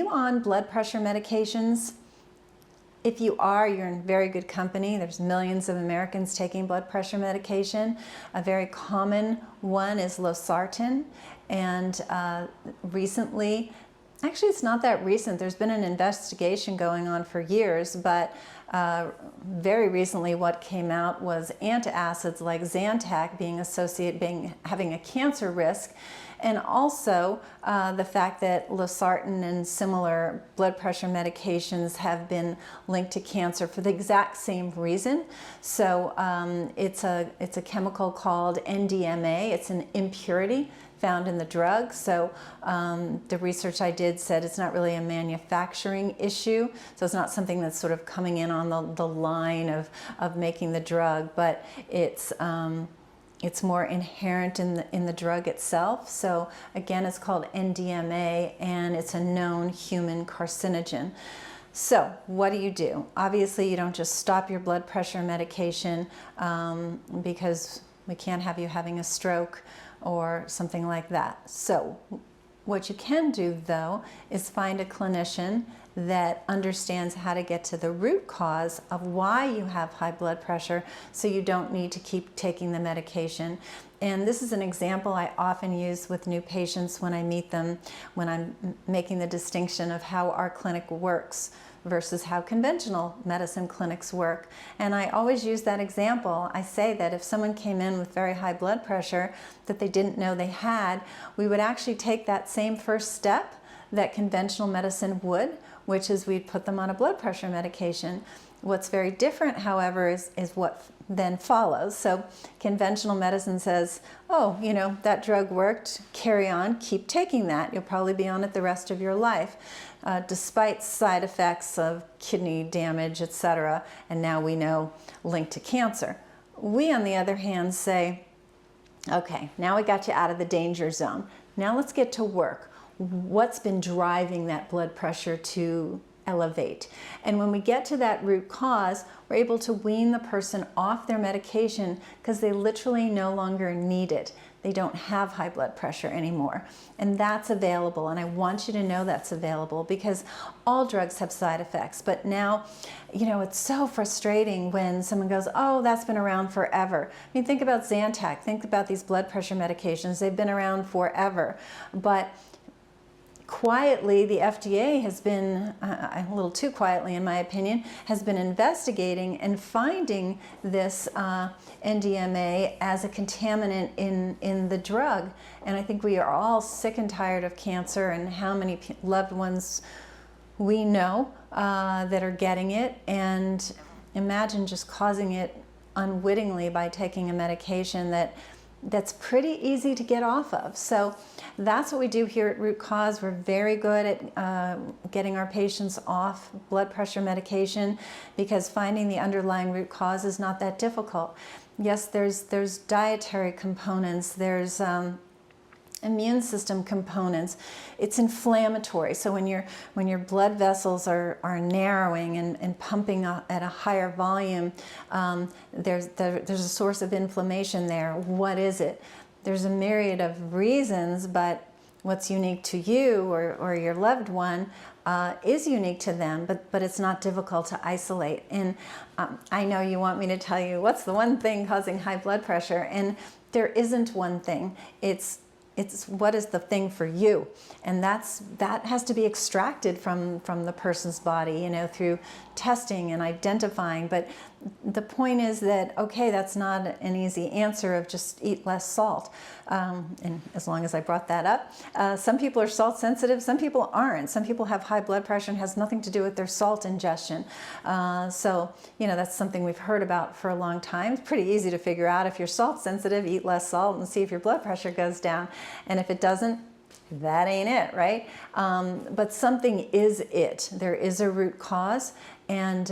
you on blood pressure medications? If you are, you're in very good company. There's millions of Americans taking blood pressure medication. A very common one is Losartin. And recently, actually it's not that recent, there's been an investigation going on for years, but very recently what came out was antacids like Zantac having a cancer risk, and also the fact that Losartin and similar blood pressure medications have been linked to cancer for the exact same reason. So it's a chemical called NDMA. It's an impurity found in the drug. So the research I did said it's not really a manufacturing issue. So it's not something that's sort of coming in on the line of making the drug, but it's more inherent in the drug itself. So again, it's called NDMA, and it's a known human carcinogen. So what do? Obviously, you don't just stop your blood pressure medication because we can't have you having a stroke or something like that. So what you can do, though, is find a clinician that understands how to get to the root cause of why you have high blood pressure, so you don't need to keep taking the medication. And this is an example I often use with new patients when I meet them, when I'm making the distinction of how our clinic works versus how conventional medicine clinics work. And I always use that example. I say that if someone came in with very high blood pressure that they didn't know they had, we would actually take that same first step that conventional medicine would, which is we'd put them on a blood pressure medication. What's very different, however, is what then follows. So conventional medicine says, oh, you know, that drug worked, carry on, keep taking that. You'll probably be on it the rest of your life, despite side effects of kidney damage, etc. And now we know linked to cancer. We, on the other hand, say, okay, now we got you out of the danger zone. Now let's get to work. What's been driving that blood pressure to elevate? And when we get to that root cause, we're able to wean the person off their medication because they literally no longer need it. They don't have high blood pressure anymore. And that's available, and I want you to know that's available, because all drugs have side effects. But now, you know, it's so frustrating when someone goes, oh, that's been around forever. I mean, think about Zantac, think about these blood pressure medications. They've been around forever. But quietly, the FDA has been, a little too quietly in my opinion, has been investigating and finding this NDMA as a contaminant in the drug. And I think we are all sick and tired of cancer and how many loved ones we know that are getting it. And imagine just causing it unwittingly by taking a medication that's pretty easy to get off of. So that's what we do here at Root Cause. We're very good at getting our patients off blood pressure medication, because finding the underlying root cause is not that difficult. Yes, there's dietary components, there's immune system components. It's inflammatory. So when your blood vessels are narrowing and pumping at a higher volume, there's a source of inflammation there. What is it? There's a myriad of reasons, but what's unique to you or your loved one is unique to them, but it's not difficult to isolate. And I know you want me to tell you what's the one thing causing high blood pressure, and there isn't one thing. It's what is the thing for you, and that has to be extracted from the person's body, you know, through testing and identifying. But the point is that, okay, that's not an easy answer of just eat less salt. And as long as I brought that up, some people are salt sensitive, some people aren't. Some people have high blood pressure and has nothing to do with their salt ingestion. So, you know, that's something we've heard about for a long time. It's pretty easy to figure out. If you're salt sensitive, eat less salt and see if your blood pressure goes down. And if it doesn't, that ain't it, right? But something is it. There is a root cause, and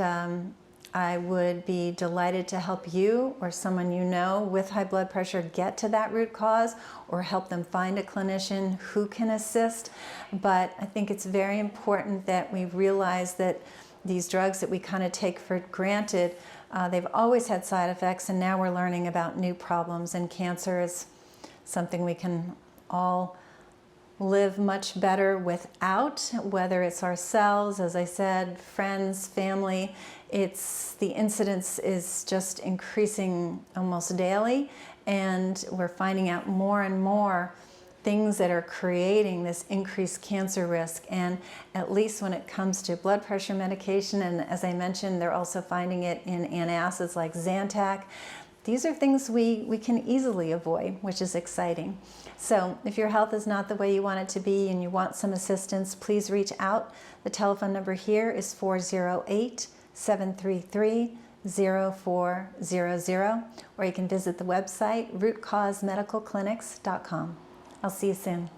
I would be delighted to help you or someone you know with high blood pressure get to that root cause, or help them find a clinician who can assist. But I think it's very important that we realize that these drugs that we kind of take for granted, they've always had side effects, and now we're learning about new problems, and cancer is something we can all live much better without, whether it's ourselves, as I said, friends, family. The incidence is just increasing almost daily, and we're finding out more and more things that are creating this increased cancer risk. And at least when it comes to blood pressure medication, and as I mentioned, they're also finding it in antacids like Zantac. These are things we can easily avoid, which is exciting. So if your health is not the way you want it to be and you want some assistance, please reach out. The telephone number here is 408-733-0400, or you can visit the website rootcausemedicalclinics.com. I'll see you soon.